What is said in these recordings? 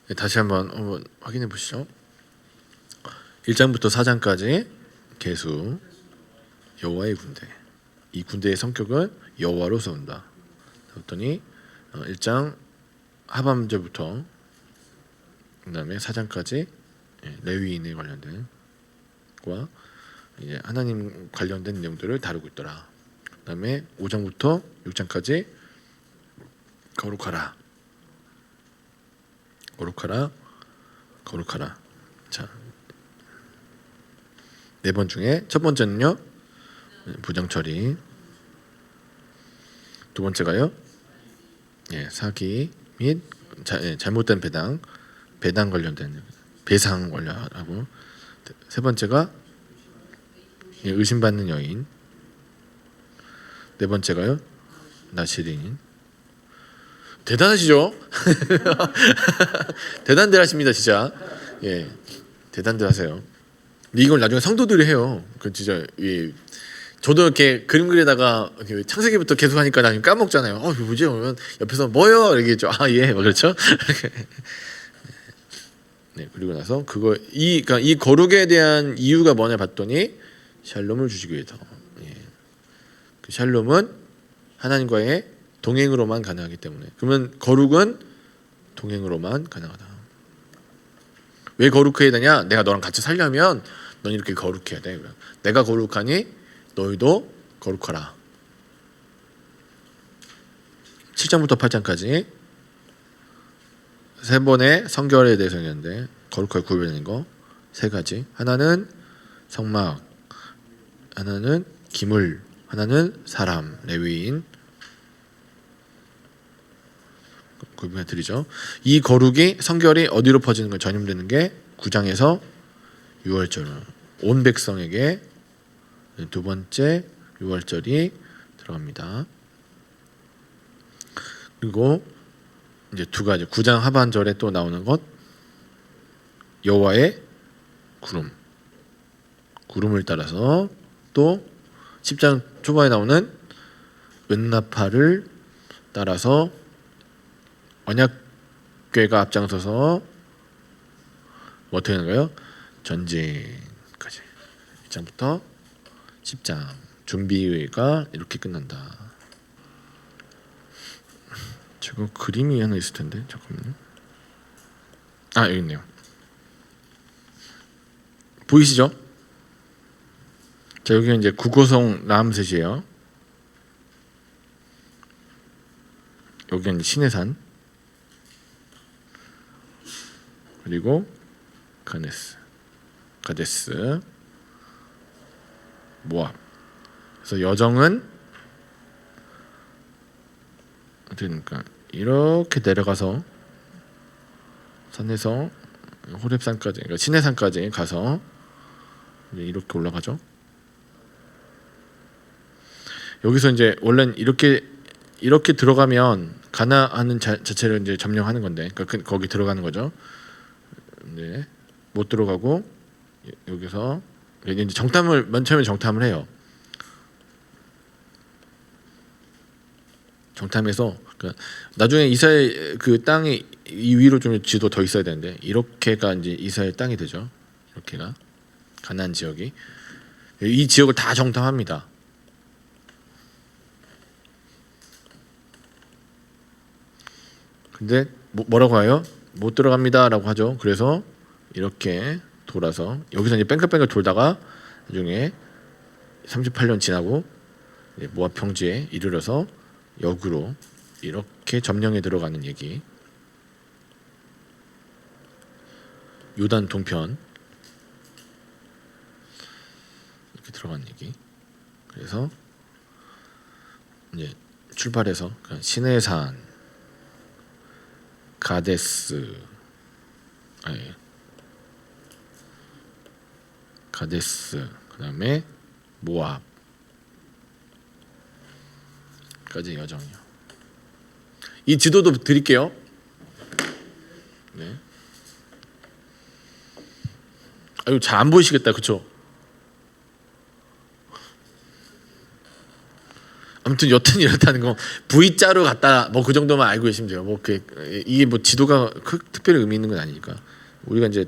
네, 다시 한번 확인해 보시죠. 1장부터 4장까지 계수 여호와의 군대. 이 군대의 성격은 여호와로서 온다. 그랬더니 1장 하반절부터 그다음에 4장까지 레위인에 관련된 과 이제 하나님 관련된 내용들을 다루고 있더라. 그다음에 5장부터 6장까지 거룩하라. 거룩하라. 거룩하라. 자, 4번 중에 첫 번째는요. 부정 처리. 두 번째가요. 사기 및 잘못된 배당 관련된 배상 관련하고 세 번째가 의심받는 여인. 네 번째가요. 나시린. 대단하시죠? 대단들 하십니다, 진짜. 예, 대단들 하세요. 이걸 나중에 성도들이 해요. 그 진짜 저도 이렇게 그림 그리다가 창세기부터 계속 하니까 나중에 까먹잖아요. 뭐지? 그러면 옆에서 뭐요? 이러겠죠. 예, 그렇죠. 네, 그리고 나서 그러니까 이 거룩에 대한 이유가 뭐냐 봤더니 샬롬을 주시기 위해서. 그 샬롬은 하나님과의 동행으로만 가능하기 때문에. 그러면 거룩은 동행으로만 가능하다. 왜 거룩해야 되냐? 내가 너랑 같이 살려면 넌 이렇게 거룩해야 돼. 내가 거룩하니 너희도 거룩하라. 7장부터 8장까지 세 번의 성결에 대해서 얘기하는데 거룩하게 구별되는 거 세 가지. 하나는 성막, 하나는 기물, 하나는 사람, 레위인. 구분해 드리죠. 이 거룩이 성결이 어디로 퍼지는 걸 전염되는 게 9장에서 6월절 온 백성에게 두 번째 6월절이 들어갑니다. 그리고 이제 두 가지 9장 하반절에 또 나오는 것 여호와의 구름을 따라서 또 10장 초반에 나오는 은나팔을 따라서 언약궤가 앞장서서 어떻게 하는가요? 전진까지 1장부터 10장 준비가 이렇게 끝난다. 저거 그림이 하나 있을 텐데 잠깐만요. 여기 있네요. 보이시죠? 자, 여기는 이제 구고성 라암셋이에요. 여기는 시내산, 그리고 가데스, 모압. 그래서 여정은 그러니까 이렇게 내려가서 산에서 호렙산까지, 그러니까 시내산까지 가서 이렇게 올라가죠. 여기서 이제 원래는 이렇게 들어가면 가나안은 자체를 이제 점령하는 건데, 그러니까 거기 들어가는 거죠. 네, 못 들어가고 여기서 이제 맨 처음에 정탐을 해요. 정탐해서 그러니까 나중에 이스라엘 그 땅이 이 위로 좀 지도 더 있어야 되는데 이렇게가 이제 이스라엘 땅이 되죠. 이렇게가 가나안 지역이 이 지역을 다 정탐합니다. 근데 뭐라고 해요? 못 들어갑니다라고 하죠. 그래서 이렇게 돌아서 여기서 이제 뺑글뺑글 돌다가 나중에 38년 지나고 모압 평지에 이르러서 역으로 이렇게 점령에 들어가는 얘기. 요단 동편 이렇게 들어가는 얘기. 그래서 이제 출발해서 시내산, 가데스, 그다음에 모압까지 여정이요. 이 지도도 드릴게요. 네. 잘 안 보이시겠다, 그렇죠? 아무튼 여튼 이렇다는 거 V자로 갔다 뭐 그 정도만 알고 계시면 돼요. 뭐 이게 뭐 지도가 특별히 의미 있는 건 아니니까 우리가 이제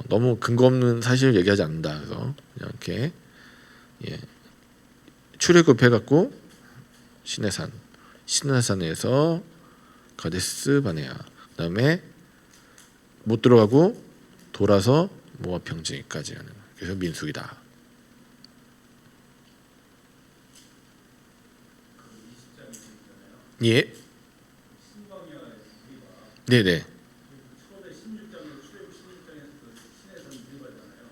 너무 근거 없는 사실을 얘기하지 않는다. 그래서 그냥 이렇게 출애굽해갖고 시내산에서 가데스 바네아, 그다음에 못 들어가고 돌아서 모압 평지까지 하는, 그래서 민수기다. 예. 네네.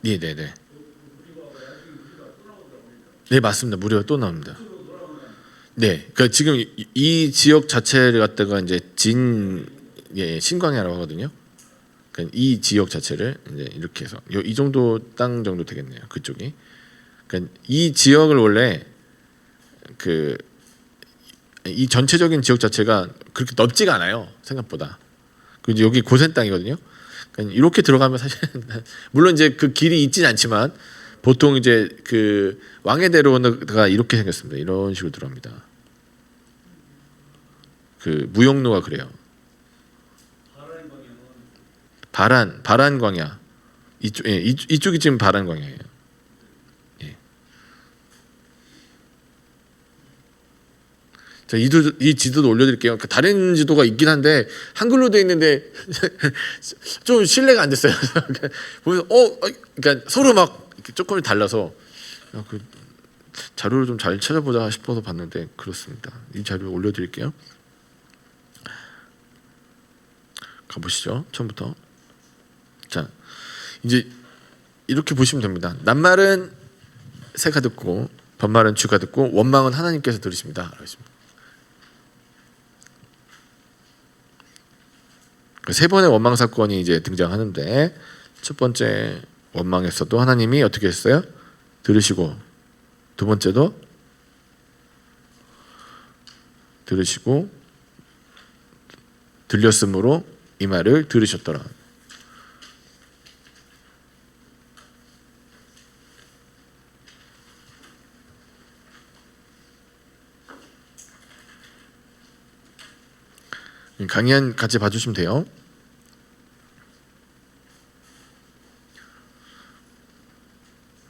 네네네. 네 맞습니다. 무료가 또 나옵니다. 네, 그러니까 지금 이 지역 자체를 갖다가 이제 신광야라고 하거든요. 그러니까 이 지역 자체를 이제 이렇게 해서 이 정도 땅 정도 되겠네요. 그쪽이. 그러니까 이 지역을 원래 이 전체적인 지역 자체가 그렇게 넓지가 않아요. 생각보다. 그리고 여기 고센 땅이거든요. 그러니까 이렇게 들어가면 사실 물론 이제 그 길이 있진 않지만 보통 이제 그 왕의대로가 이렇게 생겼습니다. 이런 식으로 들어갑니다. 그 무용로가 그래요. 바란 광야. 이쪽이 지금 바란 광야예요. 예. 자, 이 지도도 올려드릴게요. 다른 지도가 있긴 한데 한글로 되어 있는데 좀 신뢰가 안 됐어요. 보면서 그러니까 서로 막 조금 달라서 그 자료를 좀 잘 찾아보자 싶어서 봤는데 그렇습니다. 이 자료 올려드릴게요. 가보시죠. 처음부터. 자, 이제 이렇게 보시면 됩니다. 낱말은 새가 듣고 번말은 쥐가 듣고 원망은 하나님께서 들으십니다. 세 번의 원망 사건이 이제 등장하는데 첫 번째 원망에서도 하나님이 어떻게 했어요? 들으시고, 두 번째도 들으시고 들렸으므로 이 말을 들으셨더라. 강의한 같이 봐주시면 돼요.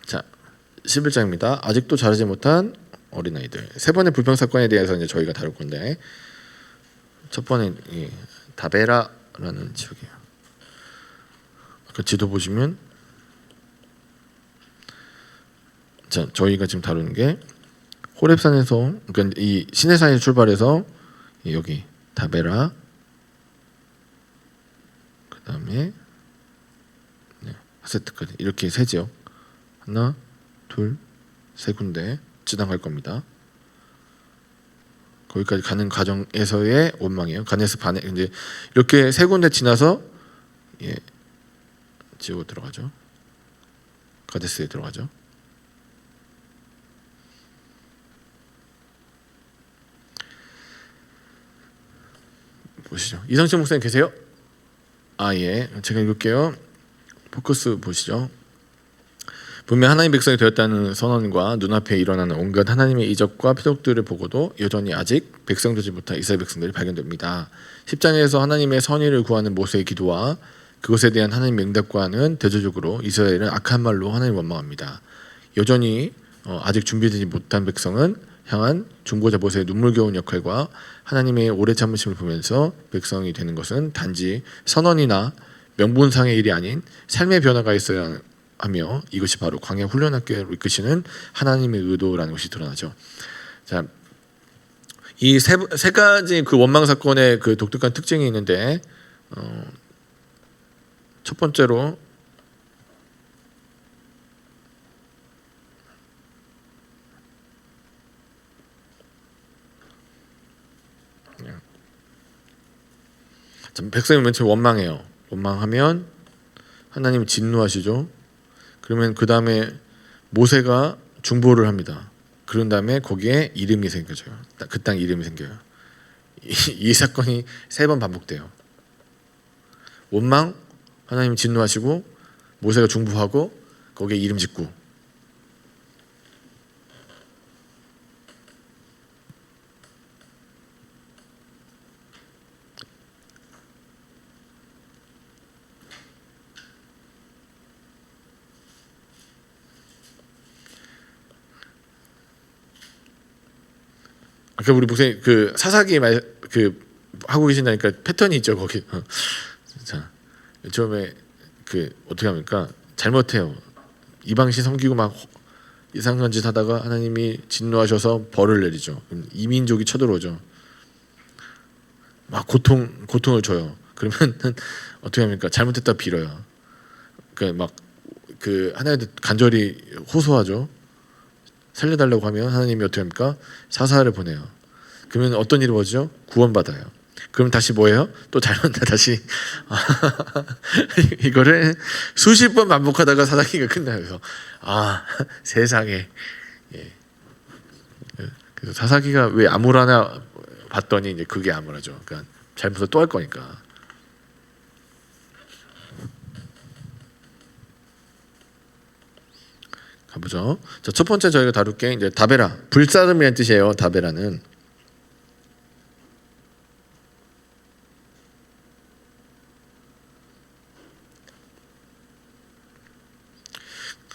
자, 11장입니다. 아직도 자라지 못한 어린아이들. 세 번의 불평 사건에 대해서 이제 저희가 다룰 건데, 첫 번에 다베라라는 지역이에요. 아까 지도 보시면, 자, 저희가 지금 다루는 게 호렙산에서, 그러니까 이 시내산에서 출발해서 여기 다베라, 그다음에 하세트까지 이렇게 세 지역, 하나, 둘, 세 군데 지나갈 겁니다. 거기까지 가는 과정에서의 원망이에요. 가네스 바네, 이제 이렇게 세 군데 지나서 지옥으로 들어가죠. 가데스에 들어가죠. 보시죠. 이상철 목사님 계세요? 예. 제가 읽을게요. 포커스 보시죠. 분명 하나님 백성이 되었다는 선언과 눈앞에 일어나는 온갖 하나님의 이적과 표적들을 보고도 여전히 아직 백성 되지 못한 이스라엘 백성들이 발견됩니다. 10장에서 하나님의 선의를 구하는 모세의 기도와 그것에 대한 하나님의 응답과는 대조적으로 이스라엘은 악한 말로 하나님을 원망합니다. 여전히 아직 준비되지 못한 백성은 향한 중보자 모세의 눈물겨운 역할과 하나님의 오래 참으심을 보면서 백성이 되는 것은 단지 선언이나 명분상의 일이 아닌 삶의 변화가 있어야 하며 이것이 바로 광야 훈련학교로 이끄시는 하나님의 의도라는 것이 드러나죠. 자, 이 세 가지 그 원망 사건의 그 독특한 특징이 있는데 첫 번째로 백성이 맨 처음 원망해요. 원망하면 하나님이 진노하시죠. 그러면 그 다음에 모세가 중보를 합니다. 그런 다음에 거기에 이름이 생겨져요. 그 땅 이름이 생겨요. 이 사건이 세 번 반복돼요. 원망, 하나님 진노하시고 모세가 중보하고 거기에 이름 짓고. 아까 우리 목사님 그 사사기 그 하고 계신다니까 패턴이 있죠 거기. 자, 처음에 그 어떻게 합니까? 잘못해요. 이방신 섬기고 막 이상한 짓 하다가 하나님이 진노하셔서 벌을 내리죠. 그럼 이민족이 쳐들어오죠. 막 고통을 줘요. 그러면 어떻게 합니까? 잘못했다 빌어요. 막 그 하나님한테 간절히 호소하죠. 살려달라고 하면 하나님이 어떻게 합니까? 사사를 보내요. 그러면 어떤 일이 벌어지죠? 구원받아요. 그럼 다시 뭐예요? 또 잘못다 다시 이거를 수십 번 반복하다가 사사기가 끝나요. 그래서 세상에. 예. 그래서 사사기가 왜 암울하나 봤더니 이제 그게 암울하죠. 그러니까 잘못해서 또 할 거니까. 가보죠. 자, 첫 번째 저희가 다룰 게 이제 다베라, 불사름이라는 뜻이에요. 다베라는.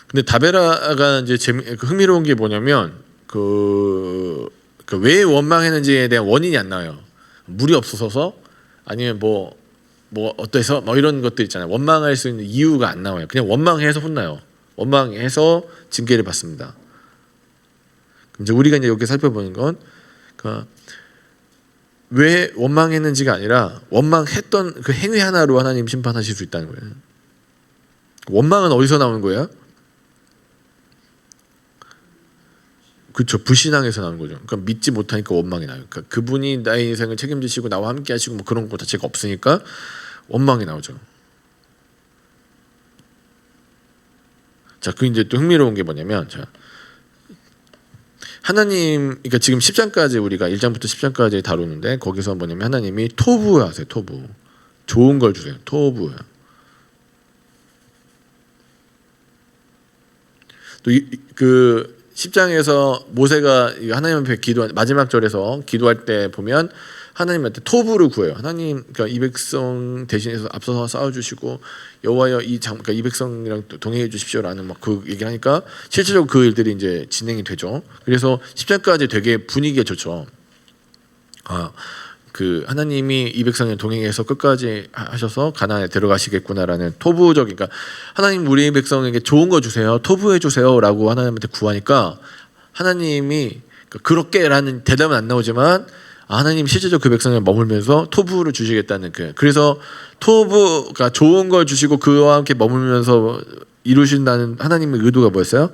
근데 다베라가 이제 흥미로운 게 뭐냐면 왜 원망했는지에 대한 원인이 안 나와요. 물이 없어서 아니면 뭐 어때서 뭐 이런 것들 있잖아요. 원망할 수 있는 이유가 안 나와요. 그냥 원망해서 혼나요. 원망해서 징계를 받습니다. 이제 우리가 이제 여기 살펴보는 건 왜 원망했는지가 아니라 원망했던 그 행위 하나로 하나님 심판하실 수 있다는 거예요. 원망은 어디서 나오는 거예요? 그렇죠. 불신앙에서 나오는 거죠. 그러니까 믿지 못하니까 원망이 나요. 그러니까 그분이 나의 인생을 책임지시고 나와 함께 하시고 뭐 그런 거 자체가 없으니까 원망이 나오죠. 자, 그 이제 또 흥미로운 게 뭐냐면, 자, 하나님, 그러니까 지금 10장까지 우리가 1장부터 10장까지 다루는데 거기서 뭐냐면 하나님이 토부 하세요. 토부. 좋은 걸 주세요. 토부. 또 그 10장에서 모세가 하나님 앞에 마지막 절에서 기도할 때 보면 하나님한테 토부를 구해요. 하나님, 그러니까 이 백성 대신해서 앞서서 싸워주시고 여호와여 그러니까 이 백성이랑 동행해 주십시오라는 막 그 얘기를 하니까 실질적으로 그 일들이 이제 진행이 되죠. 그래서 10장까지 되게 분위기가 좋죠. 그 하나님이 이 백성에 동행해서 끝까지 하셔서 가나안에 들어가시겠구나라는 토부적, 그러니까 하나님 우리 백성에게 좋은 거 주세요, 토부해 주세요라고 하나님한테 구하니까 하나님이 그렇게라는 대답은 안 나오지만 하나님 실제적으로 그 백성에 머물면서 토부를 주시겠다는 그래서 토부가 좋은 걸 주시고 그와 함께 머물면서 이루신다는 하나님의 의도가 뭐였어요?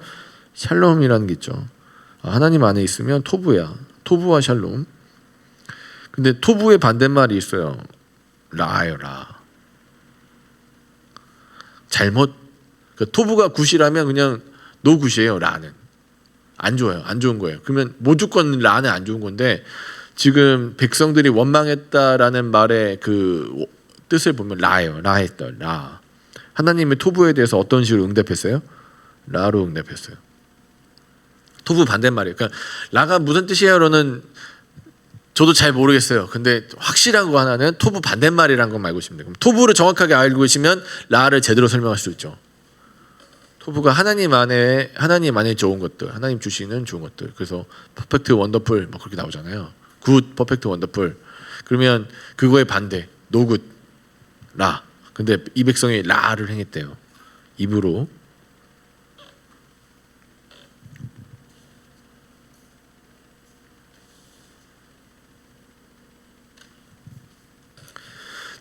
샬롬이라는 게 있죠. 하나님 안에 있으면 토부야. 토부와 샬롬. 근데 토부의 반대말이 있어요. 라예요. 라. 잘못. 토부가 굿이라면 그냥 노 굿이에요. 라는. 안 좋아요. 안 좋은 거예요. 그러면 무조건 라는 안 좋은 건데 지금 백성들이 원망했다라는 말의 그 뜻을 보면 라예요. 라했다. 라. 하나님의 토부에 대해서 어떤 식으로 응답했어요? 라로 응답했어요. 토부 반대말이에요. 그러니까 라가 무슨 뜻이에요로는 저도 잘 모르겠어요. 근데 확실한 거 하나는 토부 반대말이라는 건 알고 있습니다. 그럼 토부를 정확하게 알고 계시면 라를 제대로 설명할 수 있죠. 토부가 하나님 안에 좋은 것들, 하나님 주시는 좋은 것들. 그래서 퍼펙트 원더풀 막 그렇게 나오잖아요. 굿, 퍼펙트 원더풀. 그러면 그거의 반대, 노굿, 라. 근데 이 백성이 라를 행했대요. 입으로.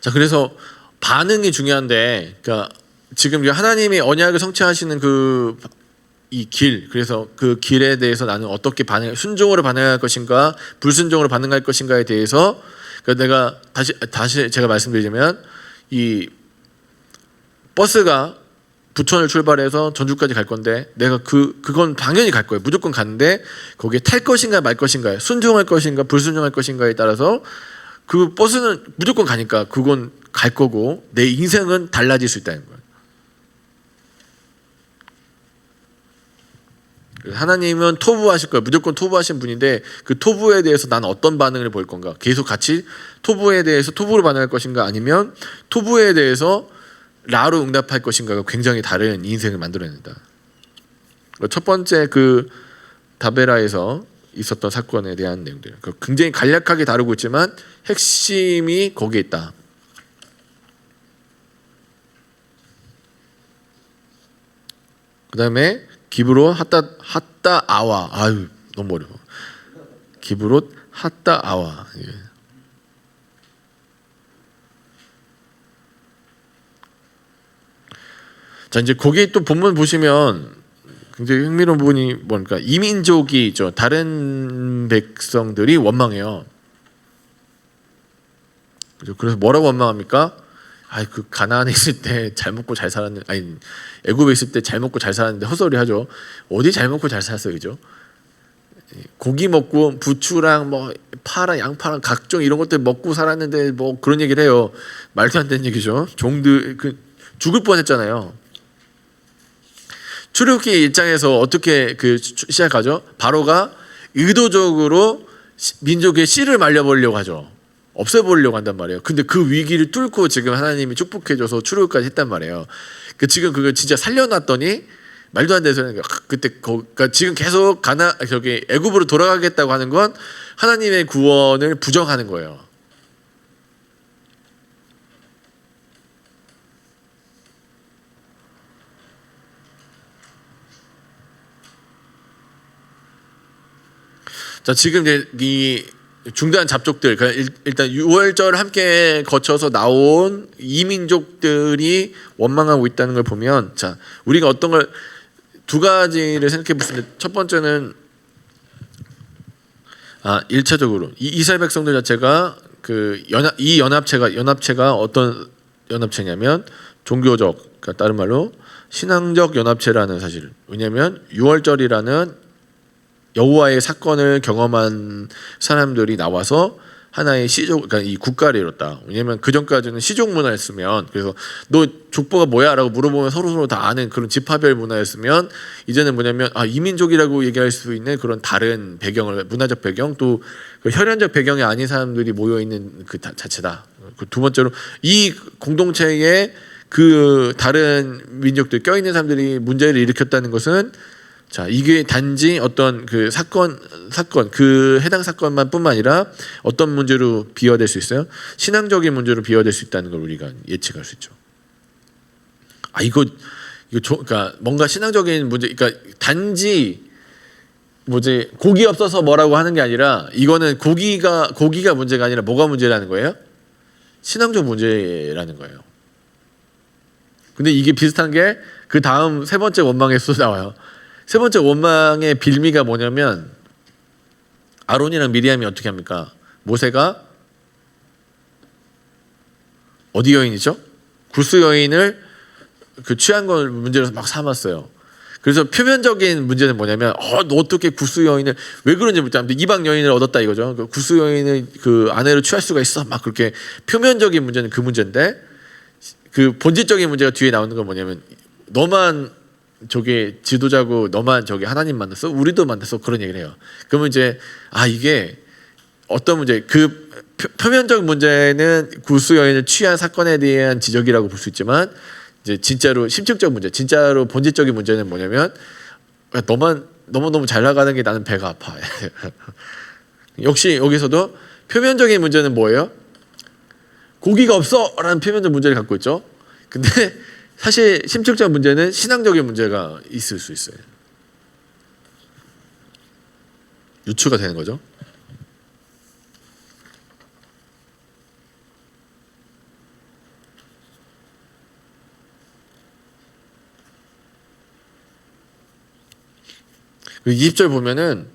자, 그래서 반응이 중요한데, 그러니까 지금 하나님이 언약을 성취하시는 이 길, 그래서 그 길에 대해서 나는 어떻게 순종으로 반응할 것인가, 불순종으로 반응할 것인가에 대해서, 그러니까 내가 다시 제가 말씀드리자면 이 버스가 부천을 출발해서 전주까지 갈 건데 내가 그건 당연히 갈 거예요. 무조건 가는데 거기에 탈 것인가 말 것인가, 순종할 것인가 불순종할 것인가에 따라서 그 버스는 무조건 가니까 그건 갈 거고 내 인생은 달라질 수 있다는 거예요. 하나님은 토부하실 거예요. 무조건 토부하신 분인데 그 토부에 대해서 나는 어떤 반응을 보일 건가? 계속 같이 토부에 대해서 토부로 반응할 것인가, 아니면 토부에 대해서 라로 응답할 것인가가 굉장히 다른 인생을 만들어낸다. 첫 번째 그 다베라에서 있었던 사건에 대한 내용들. 굉장히 간략하게 다루고 있지만 핵심이 거기에 있다. 그 다음에 기브롯 핫다 아와. 아유 너무 어려워. 기브롯 핫다 아와. 예. 자 이제 거기 또 본문 보시면 굉장히 흥미로운 부분이 뭐니까 이민족이 있죠. 다른 백성들이 원망해요. 그래서 뭐라고 원망합니까? 아이 그 가나안에 있을 때 잘 먹고 잘 살았는데, 아니 애굽에 있을 때 잘 먹고 잘 살았는데 헛소리 하죠. 어디 잘 먹고 잘 살았어요, 그죠? 고기 먹고 부추랑 뭐 파랑 양파랑 각종 이런 것들 먹고 살았는데 뭐 그런 얘기를 해요. 말도 안 되는 얘기죠. 종들 그 죽을 뻔했잖아요. 출애굽기 입장에서 어떻게 그 시작하죠? 바로가 의도적으로 민족의 씨를 말려버리려고 하죠. 없애버리려고 한단 말이에요. 근데 그 위기를 뚫고 지금 하나님이 축복해줘서 출애굽까지 했단 말이에요. 그 지금 그거 진짜 살려놨더니 말도 안 되는 소리니까 그때 그러니까 지금 계속 저기 애굽으로 돌아가겠다고 하는 건 하나님의 구원을 부정하는 거예요. 자 지금 이제 이 중대한 잡족들, 그러니까 일단 6월절 함께 거쳐서 나온 이민족들이 원망하고 있다는 걸 보면, 자 우리가 어떤 걸 두 가지를 생각해 보시면, 첫 번째는 1차적으로 이스라엘 백성들 자체가 그 연합체가 어떤 연합체냐면 종교적, 그러니까 다른 말로 신앙적 연합체라는 사실. 왜냐하면 6월절이라는 여호와의 사건을 경험한 사람들이 나와서 하나의 시족, 그러니까 이 국가를 이뤘다. 왜냐하면 그 전까지는 시족 문화였으면, 그래서 너 족보가 뭐야라고 물어보면 서로 다 아는 그런 지파별 문화였으면, 이제는 뭐냐면 이민족이라고 얘기할 수 있는 그런 다른 배경을, 문화적 배경, 또 그 혈연적 배경이 아닌 사람들이 모여 있는 그 자체다. 그 두 번째로 이 공동체에 그 다른 민족들 껴있는 사람들이 문제를 일으켰다는 것은, 자 이게 단지 어떤 그 사건 그 해당 사건만뿐만 아니라 어떤 문제로 비화될 수 있어요? 신앙적인 문제로 비화될 수 있다는 걸 우리가 예측할 수 있죠. 그러니까 뭔가 신앙적인 문제, 그러니까 단지 고기 없어서 뭐라고 하는 게 아니라, 이거는 고기가 문제가 아니라 뭐가 문제라는 거예요? 신앙적 문제라는 거예요. 근데 이게 비슷한 게 그 다음 세 번째 원망에서 나와요. 세 번째 원망의 빌미가 뭐냐면, 아론이랑 미리암이 어떻게 합니까? 모세가 어디 여인이죠? 구스 여인을 그 취한 걸 문제로 막 삼았어요. 그래서 표면적인 문제는 뭐냐면, 너 어떻게 구스 여인을, 왜 그런지 모르겠는데 이방 여인을 얻었다 이거죠. 그 구스 여인을 그 아내로 취할 수가 있어. 막 그렇게 표면적인 문제는 그 문제인데, 그 본질적인 문제가 뒤에 나오는 건 뭐냐면, 너만 저게 지도자고 너만 저기 하나님 만났어? 우리도 만났어? 그런 얘기를 해요. 그러면 이제 이게 어떤 문제, 그 표면적 문제는 구스 여인을 취한 사건에 대한 지적이라고 볼 수 있지만, 이제 진짜로 심층적 문제, 진짜로 본질적인 문제는 뭐냐면, 너만 너무 잘 나가는 게 나는 배가 아파. 역시 여기서도 표면적인 문제는 뭐예요? 고기가 없어라는 표면적 문제를 갖고 있죠. 근데 사실 심층적 문제는 신앙적인 문제가 있을 수 있어요. 유추가 되는 거죠. 그 20절 보면은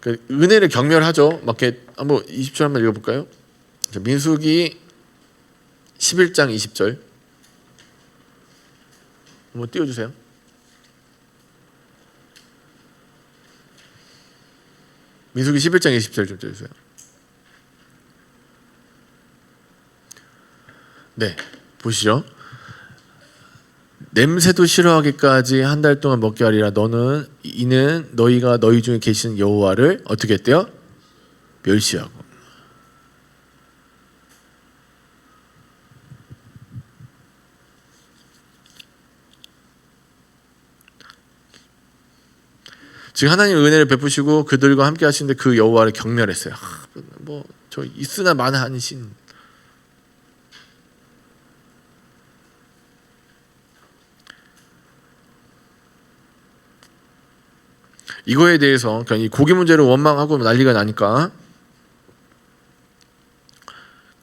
그 은혜를 경멸하죠. 막 이렇게 한번 20절 한번 읽어볼까요? 민수기 11장 20절 한번 띄워주세요. 민수기 11장 20절 좀 띄워주세요. 네, 보시죠. 냄새도 싫어하기까지 한 달 동안 먹게 하리라. 이는 너희가 너희 중에 계신 여호와를 어떻게 했대요? 멸시하고. 지금 하나님 은혜를 베푸시고 그들과 함께 하시는데 그 여호와를 경멸했어요. 뭐 저 있으나 마나하신. 이거에 대해서 그러니까 이 고기 문제를 원망하고 난리가 나니까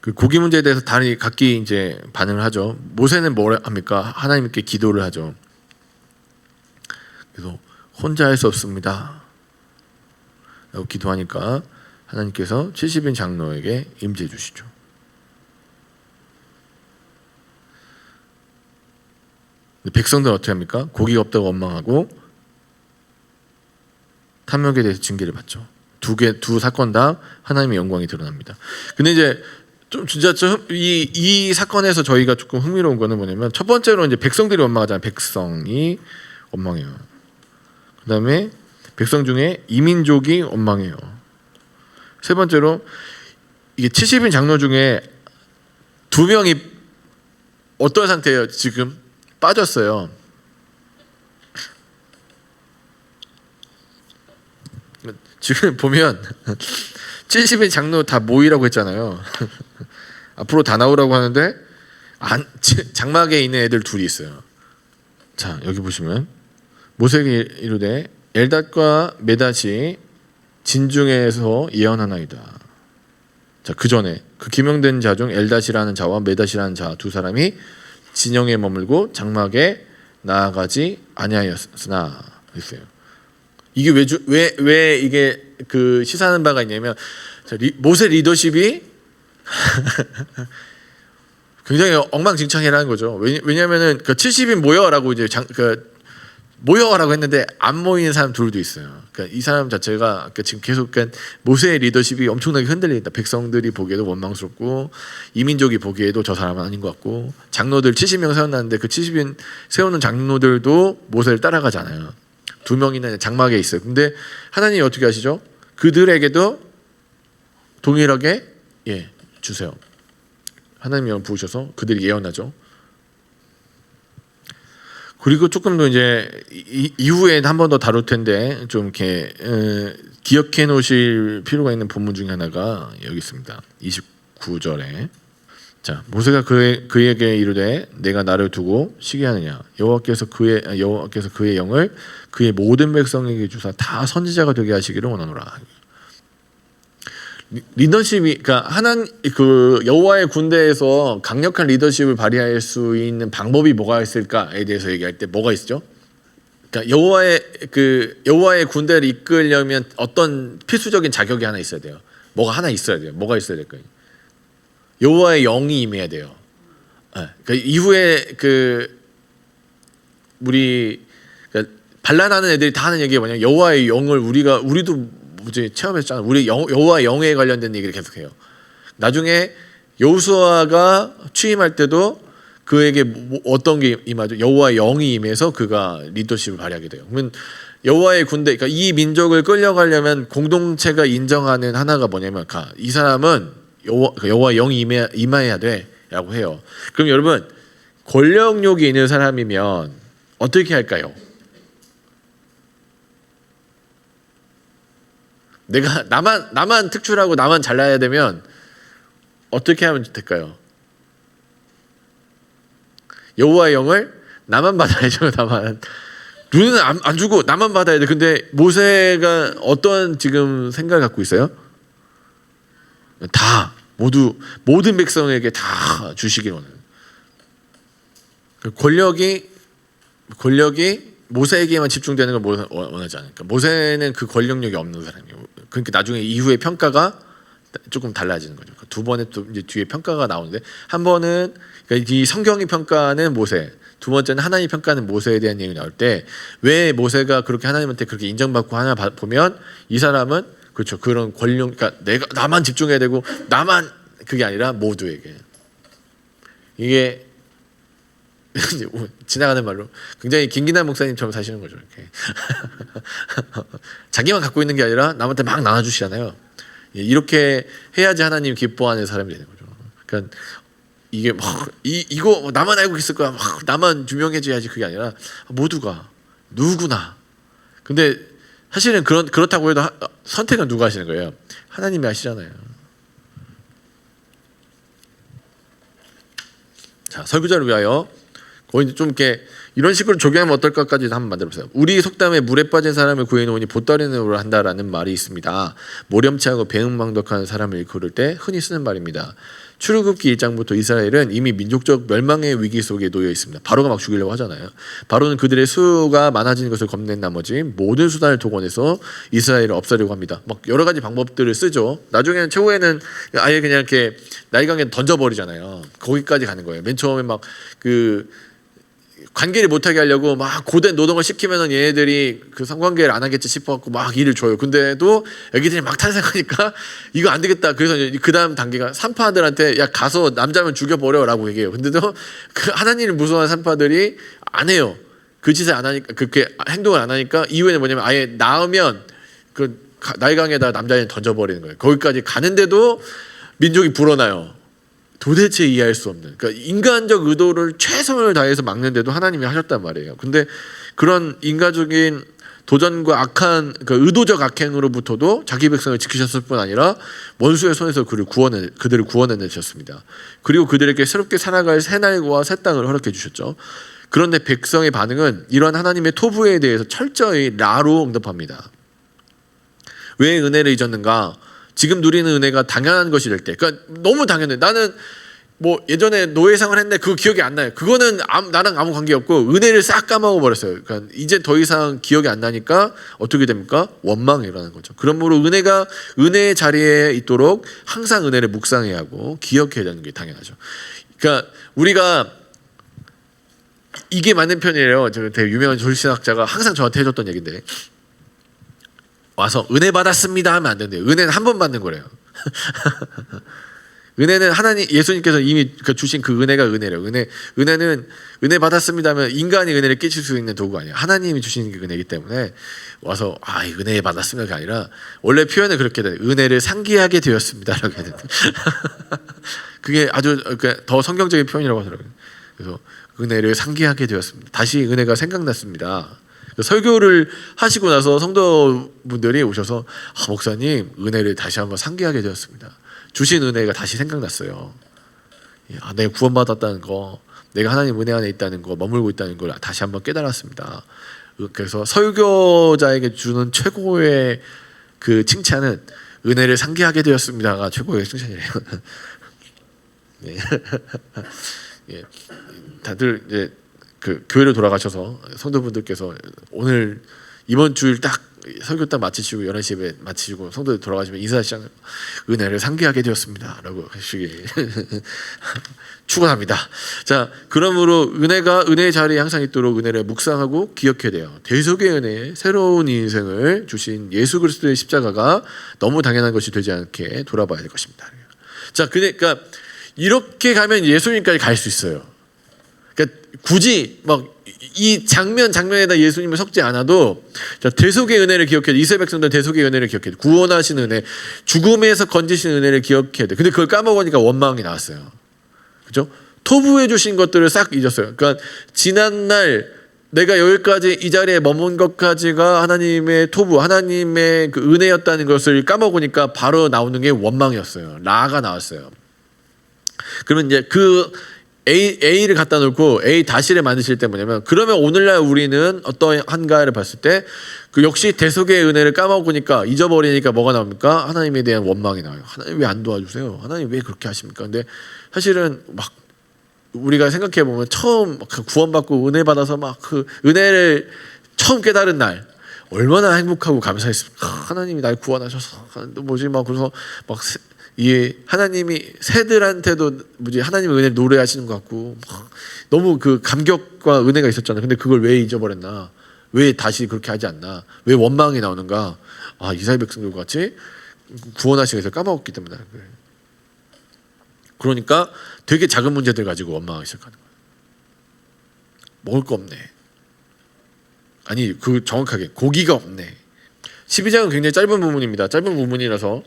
그 고기 문제에 대해서 다른 각기 이제 반응을 하죠. 모세는 뭘 합니까? 하나님께 기도를 하죠. 그래서 혼자 할 수 없습니다 라고 기도하니까 하나님께서 70인 장로에게 임재해 주시죠. 백성들은 어떻게 합니까? 고기가 없다고 원망하고 탐욕에 대해서 징계를 받죠. 두 사건 다 하나님의 영광이 드러납니다. 근데 이제 좀 진짜 이 사건에서 저희가 조금 흥미로운 거는 뭐냐면 첫 번째로 이제 백성들이 원망하잖아요. 백성이 원망해요. 그다음에 백성 중에 이민족이 원망해요. 세 번째로 이게 70인 장로 중에 2명이 어떤 상태예요? 지금 빠졌어요. 지금 보면 70인 장로 다 모이라고 했잖아요. 앞으로 다 나오라고 하는데 장막에 있는 애들 둘이 있어요. 자, 여기 보시면 모세에게 이르되 엘닷과 메닷이 진중에서 예언하나이다. 자, 그 전에 그 기명된 자 중 엘닷이라는 자와 메닷이라는 자 두 사람이 진영에 머물고 장막에 나아가지 아니하였으나 했어요. 이게 왜 이게 그 시사하는 바가 있냐면 모세 리더십이 굉장히 엉망진창이라는 거죠. 왜냐하면은 그 70인 모여라고 이제 모여라고 했는데 안 모이는 사람 둘도 있어요. 그러니까 이 사람 자체가 지금 계속 모세의 리더십이 엄청나게 흔들린다. 백성들이 보기에도 원망스럽고 이민족이 보기에도 저 사람은 아닌 것 같고 장로들 70명 세웠는데 그 70인 세우는 장로들도 모세를 따라가잖아요. 2명이나 장막에 있어요. 근데 하나님이 어떻게 하시죠? 그들에게도 동일하게 주세요. 하나님이 영을 부으셔서 그들이 예언하죠. 그리고 조금 더 이제 이후에 한 번 더 다룰 텐데 좀 이렇게 기억해 놓으실 필요가 있는 본문 중에 하나가 여기 있습니다. 29절에 자 모세가 그에게 이르되 내가 나를 두고 쉬게 하느냐 여호와께서 그의 영을 그의 모든 백성에게 주사 다 선지자가 되게 하시기를 원하노라. 리더십이 그러니까 그 여호와의 군대에서 강력한 리더십을 발휘할 수 있는 방법이 뭐가 있을까에 대해서 얘기할 때 뭐가 있죠? 그러니까 여호와의 군대를 이끌려면 어떤 필수적인 자격이 하나 있어야 돼요. 뭐가 하나 있어야 돼요. 뭐가 있어야 될까요? 여호와의 영이 임해야 돼요. 그러니까 이후에 그러니까 반란하는 애들이 다 하는 얘기가 뭐냐면 여호와의 영을 우리도 체험했잖아. 우리 여호와의 영에 관련된 얘기를 계속해요. 나중에 여호수아가 취임할 때도 그에게 어떤 게 임하죠? 여호와의 영이 임해서 그가 리더십을 발휘하게 돼요. 그러면 여호와의 군대, 그러니까 이 민족을 끌려가려면 공동체가 인정하는 하나가 뭐냐면 이 사람은 여호와의 영이 임해야 돼라고 해요. 그럼 여러분 권력욕이 있는 사람이면 어떻게 할까요? 내가 나만 특출하고 나만 잘나야 되면 어떻게 하면 될까요? 여호와의 영을 나만 받아야죠. 나만 누는 안 주고 나만 받아야 돼. 근데 모세가 어떤 지금 생각을 갖고 있어요? 다 모든 백성에게 다 주시길 원해요. 권력이 모세에게만 집중되는 걸 원하지 않으니까 모세는 그 권력력이 없는 사람이에요. 그러니까 나중에 이후에 평가가 조금 달라지는 거죠. 두 번에 또 이제 뒤에 평가가 나오는데 한 번은 그러니까 이 성경이 평가하는 모세, 두 번째는 하나님이 평가하는 모세에 대한 얘기가 나올 때 왜 모세가 그렇게 하나님한테 그렇게 인정받고 하나 보면 이 사람은 그렇죠. 그런 권력, 그러니까 나만 집중해야 되고 나만 그게 아니라 모두에게 이게 지나가는 말로 굉장히 김기남 목사님처럼 사시는 거죠. 이렇게 자기만 갖고 있는 게 아니라 남한테 막 나눠주시잖아요. 이렇게 해야지 하나님 기뻐하는 사람이 되는 거죠. 그러니까 이게 이거 나만 알고 있을 거야. 나만 유명해져야지 그게 아니라 모두가 누구나. 근데 사실은 그렇다고 해도 선택은 누가 하시는 거예요? 하나님이 하시잖아요. 자, 설교자를 위하여 거의 좀 이렇게 이런 식으로 적용하면 어떨까까지 한번 만들어보세요. 우리 속담에 물에 빠진 사람을 구해놓으니 보따리는 한다라는 말이 있습니다. 모렴치하고 배은망덕한 사람을 일컬을 때 흔히 쓰는 말입니다. 출애굽기 1장부터 이스라엘은 이미 민족적 멸망의 위기 속에 놓여 있습니다. 바로가 막 죽이려고 하잖아요. 바로는 그들의 수가 많아지는 것을 겁낸 나머지 모든 수단을 동원해서 이스라엘을 없애려고 합니다. 막 여러 가지 방법들을 쓰죠. 나중에는 최후에는 아예 그냥 이렇게 나일강에 던져버리잖아요. 거기까지 가는 거예요. 맨 처음에 막 관계를 못하게 하려고 막 고된 노동을 시키면은 얘네들이 그 성관계를 안 하겠지 싶어갖고 막 일을 줘요. 근데도 애기들이 막 탄생하니까 이거 안 되겠다. 그래서 그 다음 단계가 산파들한테 야 가서 남자면 죽여버려라고 얘기해요. 근데도 그 하나님을 무서워하는 산파들이 안 해요. 그 짓을 안 하니까 그렇게 행동을 안 하니까 이후에는 뭐냐면 아예 낳으면 그 나일강에다 남자애를 던져버리는 거예요. 거기까지 가는데도 민족이 불어나요. 도대체 이해할 수 없는, 그러니까 인간적 의도를 최선을 다해서 막는데도 하나님이 하셨단 말이에요. 근데 그런 인간적인 도전과 악한 그 의도적 악행으로부터도 자기 백성을 지키셨을 뿐 아니라 원수의 손에서 그들을 구원해내셨습니다. 그리고 그들에게 새롭게 살아갈 새 날과 새 땅을 허락해 주셨죠. 그런데 백성의 반응은 이러한 하나님의 토부에 대해서 철저히 라로 응답합니다. 왜 은혜를 잊었는가? 지금 누리는 은혜가 당연한 것이 될 때, 그러니까 너무 당연해. 나는 뭐 예전에 노예상을 했는데 그거 기억이 안 나요. 그거는 나랑 아무 관계 없고 은혜를 싹 까먹어 버렸어요. 그러니까 이제 더 이상 기억이 안 나니까 어떻게 됩니까? 원망이 일어나는 거죠. 그러므로 은혜가 은혜의 자리에 있도록 항상 은혜를 묵상해야 하고 기억해야 되는 게 당연하죠. 그러니까 우리가 이게 맞는 편이에요. 저 되게 유명한 조실신학자가 항상 저한테 해줬던 얘기인데, 와서 은혜 받았습니다 하면 안 된대요. 은혜는 한 번 받는 거래요. 은혜는 하나님 예수님께서 이미 주신 그 은혜가 은혜래요. 은혜는 은혜 받았습니다 하면 인간이 은혜를 끼칠 수 있는 도구가 아니에요. 하나님이 주시는 게 은혜이기 때문에 와서 은혜 받았습니다가 아니라 원래 표현을 그렇게 돼요. 은혜를 상기하게 되었습니다라고 해야 돼요. 그게 아주 더 성경적인 표현이라고 하더라고요. 그래서 은혜를 상기하게 되었습니다. 다시 은혜가 생각났습니다. 설교를 하시고 나서 성도분들이 오셔서 목사님 은혜를 다시 한번 상기하게 되었습니다. 주신 은혜가 다시 생각났어요. 내가 구원받았다는 거, 내가 하나님 은혜 안에 있다는 거, 머물고 있다는 걸 다시 한번 깨달았습니다. 그래서 설교자에게 주는 최고의 그 칭찬은 은혜를 상기하게 되었습니다가 최고의 칭찬이래요. 네. 예. 다들 이제 그 교회로 돌아가셔서 성도분들께서 오늘 이번 주일 딱 설교 딱 마치시고 11시에 마치시고 성도들 돌아가시면 인사하시잖아요. 은혜를 상기하게 되었습니다 라고 하시기 축원합니다. 자, 그러므로 은혜가 은혜의 자리에 항상 있도록 은혜를 묵상하고 기억해야 돼요. 대속의 은혜에 새로운 인생을 주신 예수 그리스도의 십자가가 너무 당연한 것이 되지 않게 돌아봐야 될 것입니다. 자, 그러니까 이렇게 가면 예수님까지 갈 수 있어요. 그러니까 굳이 막 이 장면에다 예수님을 섞지 않아도, 자, 대속의 은혜를 기억해야 돼. 이스라엘 백성들 대속의 은혜를 기억해야 돼. 구원하신 은혜, 죽음에서 건지신 은혜를 기억해야 돼. 근데 그걸 까먹으니까 원망이 나왔어요. 그렇죠? 토부해 주신 것들을 싹 잊었어요. 그러니까 지난날 내가 여기까지 이 자리에 머문 것까지가 하나님의 토부, 하나님의 그 은혜였다는 것을 까먹으니까 바로 나오는 게 원망이었어요. 라가 나왔어요. 그러면 이제 그 A를 갖다 놓고 A 다시를 만드실 때 뭐냐면, 그러면 오늘날 우리는 어떠한가를 봤을 때 그 역시 대속의 은혜를 까먹으니까 잊어버리니까 뭐가 나옵니까? 하나님에 대한 원망이 나와요. 하나님 왜 안 도와주세요? 하나님 왜 그렇게 하십니까? 근데 사실은 막 우리가 생각해 보면 처음 구원받고 은혜 받아서 막 그 은혜를 처음 깨달은 날 얼마나 행복하고 감사했습니까? 하나님이 날 구원하셔서 뭐지 막 그래서 막 이 하나님이 새들한테도 뭐지 하나님의 은혜를 노래하시는 것 같고 막 너무 그 감격과 은혜가 있었잖아요. 근데 그걸 왜 잊어버렸나? 왜 다시 그렇게 하지 않나? 왜 원망이 나오는가? 이스라엘 백성들 같이 구원하시기 위해서 까먹었기 때문에. 그러니까 되게 작은 문제들 가지고 원망하기 시작하는 거예요. 먹을 거 없네. 아니 그 정확하게 고기가 없네. 12장은 굉장히 짧은 부분입니다. 짧은 부분이라서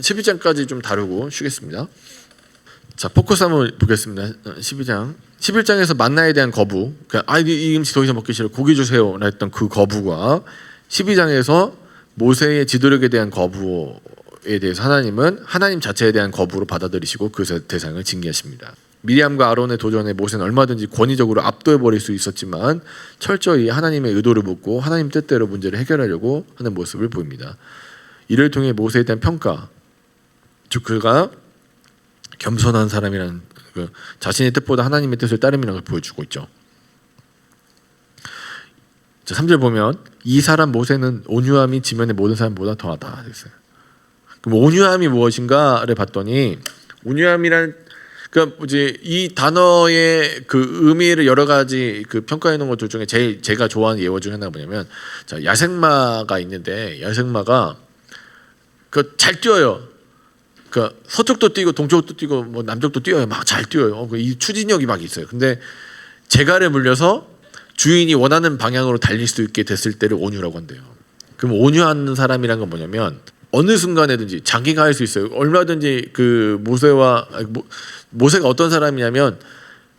11장까지 좀 다루고 쉬겠습니다. 자, 포커스 한번 보겠습니다. 12장 11장에서 만나에 대한 거부, 이 음식 더 이상 먹기 싫어 고기 주세요 했던 그 거부가 12장에서 모세의 지도력에 대한 거부에 대해서 하나님은 하나님 자체에 대한 거부로 받아들이시고 그 대상을 징계하십니다. 미리암과 아론의 도전에 모세는 얼마든지 권위적으로 압도해버릴 수 있었지만 철저히 하나님의 의도를 묻고 하나님 뜻대로 문제를 해결하려고 하는 모습을 보입니다. 이를 통해 모세에 대한 평가, 즉 그가 겸손한 사람이라는 자신의 뜻보다 하나님의 뜻을 따름이라는 걸 보여주고 있죠. 자, 3절 보면 이 사람 모세는 온유함이 지면의 모든 사람보다 더하다 됐어요. 그럼 온유함이 무엇인가를 봤더니 온유함이란 그러니까 이제 이 단어의 그 의미를 여러 가지 그 평가해 놓은 것들 중에 제일 제가 좋아하는 예어 중에 하나가 뭐냐면 자, 야생마가 있는데 야생마가 그 잘 뛰어요. 그러니까 서쪽도 뛰고 동쪽도 뛰고 뭐 남쪽도 뛰어요. 막 잘 뛰어요. 이 추진력이 막 있어요. 근데 재갈에 물려서 주인이 원하는 방향으로 달릴 수 있게 됐을 때를 온유라고 한대요. 그럼 온유한 사람이란 건 뭐냐면 어느 순간에든지 자기가 할 수 있어요. 얼마든지 그 모세가 어떤 사람이냐면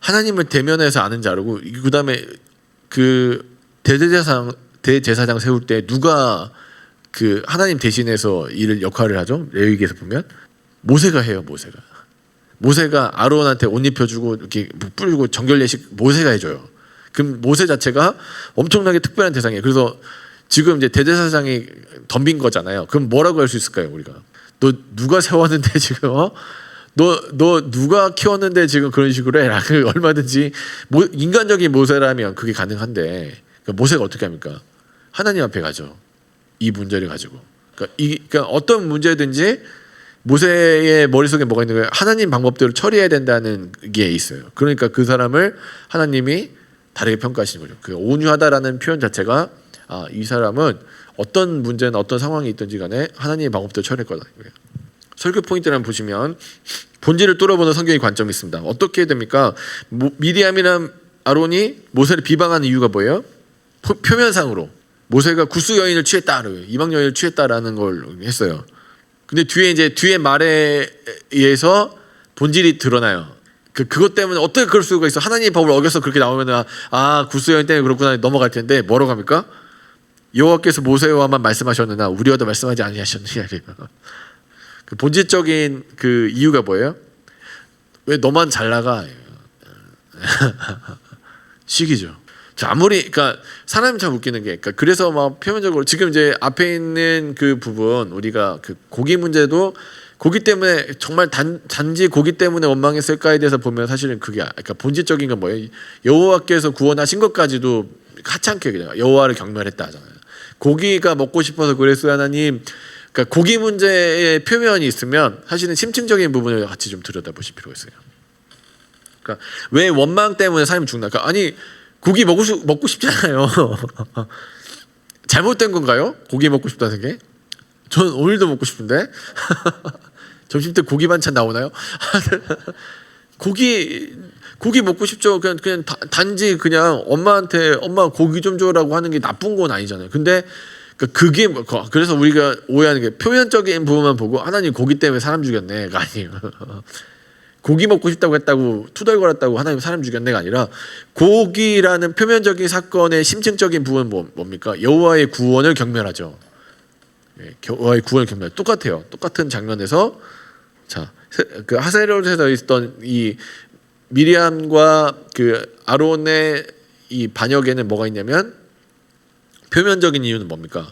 하나님을 대면해서 아는 자르고 그다음에 그 대제사장 세울 때 누가 그 하나님 대신해서 일을 역할을 하죠? 레위기에서 보면 모세가 해요. 모세가 아론한테 옷 입혀주고 이렇게 뿌리고 정결 예식 모세가 해줘요. 그럼 모세 자체가 엄청나게 특별한 대상이에요. 그래서 지금 이제 대제사장이 덤빈 거잖아요. 그럼 뭐라고 할 수 있을까요, 우리가? 너 누가 세웠는데 지금 너 누가 키웠는데 지금 그런 식으로 해라. 얼마든지 인간적인 모세라면 그게 가능한데 그러니까 모세가 어떻게 합니까? 하나님 앞에 가죠. 이 문제를 가지고. 그러니까 어떤 문제든지 모세의 머릿속에 뭐가 있는 거예요? 하나님 방법대로 처리해야 된다는 게 있어요. 그러니까 그 사람을 하나님이 다르게 평가하시는 거죠. 그 온유하다라는 표현 자체가 이 사람은 어떤 문제나 어떤 상황이 있든지 간에 하나님의 방법대로 처리할 거다. 설교 포인트를 한번 보시면 본질을 뚫어보는 성경의 관점이 있습니다. 어떻게 됩니까? 미리암이랑 아론이 모세를 비방하는 이유가 뭐예요? 표면상으로 모세가 구스 여인을 취했다, 이방 여인을 취했다라는 걸 했어요. 근데 뒤에 말에 의해서 본질이 드러나요. 그것 때문에 어떻게 그럴 수가 있어? 하나님의 법을 어겨서 그렇게 나오면 구스 여인 때문에 그렇구나 넘어갈 텐데 뭐라고 합니까? 여호와께서 모세와만 말씀하셨느냐 우리와도 말씀하지 아니하셨느냐. 그 본질적인 그 이유가 뭐예요? 왜 너만 잘 나가? 식이죠. 아무리 그러니까 사람이 참 웃기는 게 그래서 막 표면적으로 지금 이제 앞에 있는 그 부분 우리가 그 고기 문제도 고기 때문에 정말 단지 고기 때문에 원망했을까에 대해서 보면 사실은 그게 그러니까 본질적인 건 뭐예요? 여호와께서 구원하신 것까지도 하찮게 그냥 여호와를 경멸했다 하잖아요. 고기가 먹고 싶어서 그랬어요 하나님. 그러니까 고기 문제의 표면이 있으면 사실은 심층적인 부분을 같이 좀 들여다보실 필요가 있어요. 그러니까 왜 원망 때문에 사람이 죽나? 그러니까 아니 고기 먹고 싶잖아요. 잘못된 건가요? 고기 먹고 싶다는 게? 전 오늘도 먹고 싶은데. 점심 때 고기 반찬 나오나요? 고기 먹고 싶죠. 그냥 단지 그냥 엄마한테 엄마 고기 좀 줘라고 하는 게 나쁜 건 아니잖아요. 근데 그게 그래서 우리가 오해하는 게 표면적인 부분만 보고 하나님 고기 때문에 사람 죽였네가 아니에요. 고기 먹고 싶다고 했다고 투덜거렸다고 하나님 사람 죽였네가 아니라 고기라는 표면적인 사건의 심층적인 부분은 뭡니까? 여호와의 구원을 경멸하죠. 여호와의 구원을 경멸. 똑같아요. 똑같은 장면에서 자, 그 하세롯에서 있던 이 미리암과 그 아론의 이 반역에는 뭐가 있냐면 표면적인 이유는 뭡니까?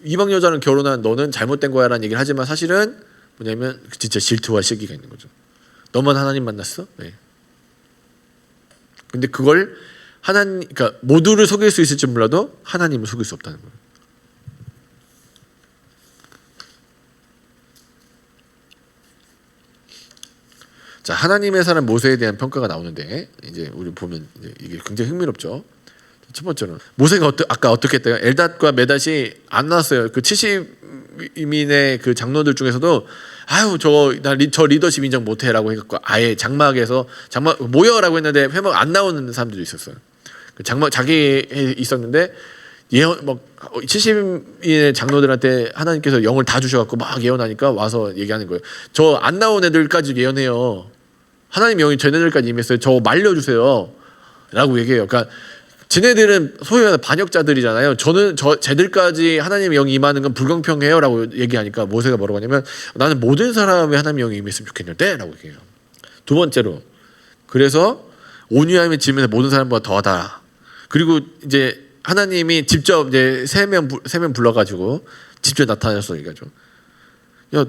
이방 여자는 결혼한 너는 잘못된 거야라는 얘기를 하지만 사실은 뭐냐면 진짜 질투와 시기가 있는 거죠. 너만 하나님 만났어? 네. 근데 그걸 그러니까 모두를 속일 수 있을지 몰라도 하나님을 속일 수 없다는 거예요. 자, 하나님의 사람 모세에 대한 평가가 나오는데 이제 우리 보면 이게 굉장히 흥미롭죠. 첫 번째는 모세가 아까 어떻게 했대요? 엘닷과 메닷이 안 나왔어요. 그 70인의 그 장로들 중에서도 저 리더십 인정 못해라고 해갖고 아예 장막 모여라고 했는데 회막 안 나오는 사람들도 있었어요. 그 장막 자기 있었는데 예언 70인의 장로들한테 하나님께서 영을 다 주셔갖고 막 예언하니까 와서 얘기하는 거예요. 저 안 나온 애들까지 예언해요. 하나님 영이 쟤네들까지 임했어요. 저 말려주세요. 라고 얘기해요. 그러니까 쟤네들은 소위 말해서 반역자들이잖아요. 쟤들까지 하나님의 영이 임하는 건 불공평해요라고 얘기하니까 모세가 뭐라고 하냐면 나는 모든 사람의 하나님의 영이 임했으면 좋겠는데라고 얘기해요. 두 번째로 그래서 온유함의 질문에 모든 사람보다 더하다. 그리고 이제 하나님이 직접 이제 세 명 불러가지고 직접 나타나서 얘기하죠. 야,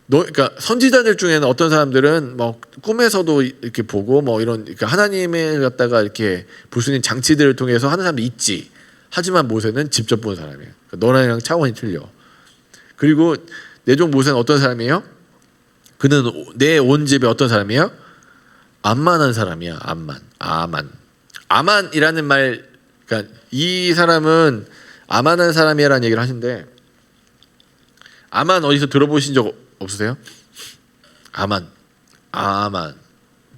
그러니까 선지자들 중에는 어떤 사람들은 뭐 꿈에서도 이렇게 보고 뭐 이런 그러니까 하나님을 갖다가 이렇게 볼 수 있는 장치들을 통해서 하는 사람도 있지. 하지만 모세는 직접 본 사람이에요. 그러니까 너랑 차원이 틀려. 그리고 내 종 모세는 어떤 사람이에요? 그는 내 온 집에 어떤 사람이에요? 암만한 사람이야. 아만이라는 말, 그러니까 이 사람은 아만한 사람이라는 얘기를 하신데 아만 어디서 들어보신 적 없으세요? 아만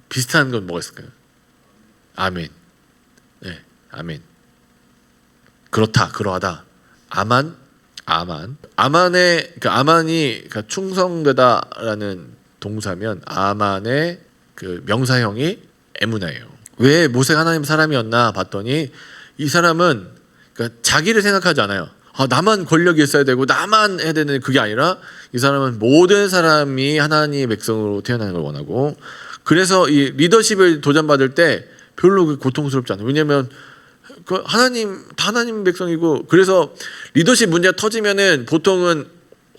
비슷한 건 뭐가 있을까요? 아멘. 네, 아멘. 그렇다, 그러하다. 아만의 그러니까 아만이 그러니까 충성되다라는 동사면 아만의 그 명사형이 에무나예요. 왜 모세가 하나님 사람이었나 봤더니 이 사람은 그러니까 자기를 생각하지 않아요. 나만 권력이 있어야 되고 나만 해야 되는 그게 아니라 이 사람은 모든 사람이 하나님의 백성으로 태어나는 걸 원하고 그래서 이 리더십을 도전받을 때 별로 고통스럽지 않아요. 왜냐하면 하나님 백성이고 그래서 리더십 문제가 터지면은 보통은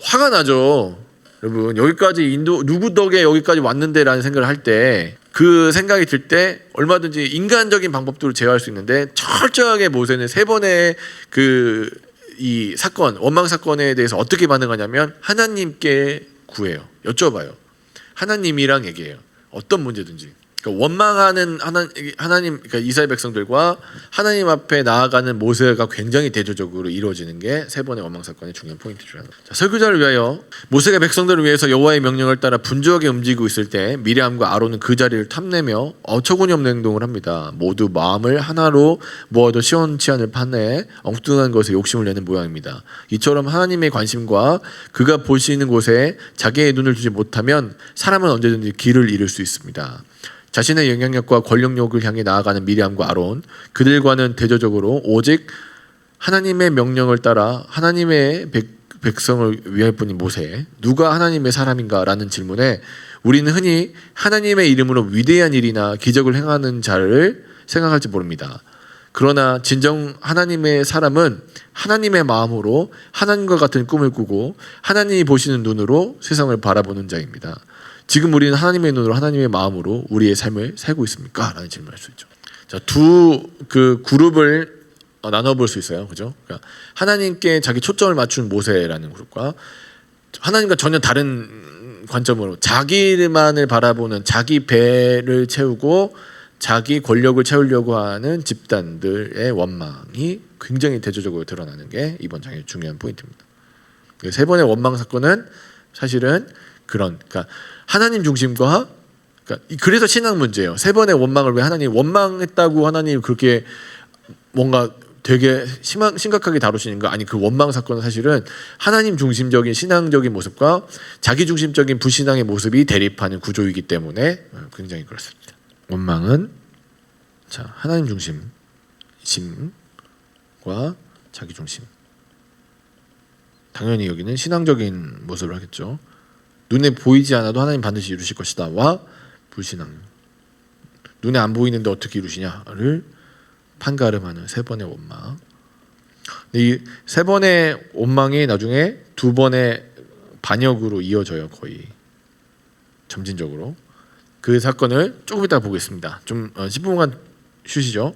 화가 나죠. 여러분 여기까지 누구 덕에 여기까지 왔는데라는 생각을 할 때 그 생각이 들 때 얼마든지 인간적인 방법들을 제어할 수 있는데 철저하게 모세는 3번의 이 사건 원망 사건에 대해서 어떻게 반응하냐면 하나님께 구해요. 여쭤봐요. 하나님이랑 얘기해요. 어떤 문제든지. 그러니까 원망하는 하나님 그러니까 이스라엘 백성들과 하나님 앞에 나아가는 모세가 굉장히 대조적으로 이루어지는 게 3번의 원망 사건의 중요한 포인트 중 하나. 자, 설교자를 위하여 모세가 백성들을 위해서 여호와의 명령을 따라 분주하게 움직이고 있을 때 미리암과 아론은 그 자리를 탐내며 어처구니 없는 행동을 합니다. 모두 마음을 하나로 모아도 시원치 않을 판에 엉뚱한 것에 욕심을 내는 모양입니다. 이처럼 하나님의 관심과 그가 보시는 곳에 자기의 눈을 두지 못하면 사람은 언제든지 길을 잃을 수 있습니다. 자신의 영향력과 권력욕을 향해 나아가는 미리암과 아론 그들과는 대조적으로 오직 하나님의 명령을 따라 하나님의 백성을 위할 뿐인 모세 누가 하나님의 사람인가 라는 질문에 우리는 흔히 하나님의 이름으로 위대한 일이나 기적을 행하는 자를 생각할지 모릅니다. 그러나 진정 하나님의 사람은 하나님의 마음으로 하나님과 같은 꿈을 꾸고 하나님이 보시는 눈으로 세상을 바라보는 자입니다. 지금 우리는 하나님의 눈으로 하나님의 마음으로 우리의 삶을 살고 있습니까? 라는 질문을 할 수 있죠. 자, 두 그룹을 나눠볼 수 있어요. 그죠? 그러니까 하나님께 자기 초점을 맞춘 모세라는 그룹과 하나님과 전혀 다른 관점으로 자기만을 바라보는 자기 배를 채우고 자기 권력을 채우려고 하는 집단들의 원망이 굉장히 대조적으로 드러나는 게 이번 장의 중요한 포인트입니다. 3번의 원망 사건은 사실은 그러니까 하나님 중심과 그래서 신앙 문제예요. 3번의 원망을 왜 하나님 원망했다고 하나님 그렇게 뭔가 되게 심각하게 다루시는가? 아니 그 원망 사건은 사실은 하나님 중심적인 신앙적인 모습과 자기 중심적인 불신앙의 모습이 대립하는 구조이기 때문에 굉장히 그렇습니다. 원망은 자 하나님 중심과 자기 중심. 당연히 여기는 신앙적인 모습을 하겠죠. 눈에 보이지 않아도 하나님 반드시 이루실 것이다 와 불신앙. 눈에 안 보이는데 어떻게 이루시냐를 판가름하는 3번의 원망. 이 3번의 원망이 나중에 2번의 반역으로 이어져요. 거의 점진적으로. 그 사건을 조금 이따 보겠습니다. 좀 10분간 쉬시죠.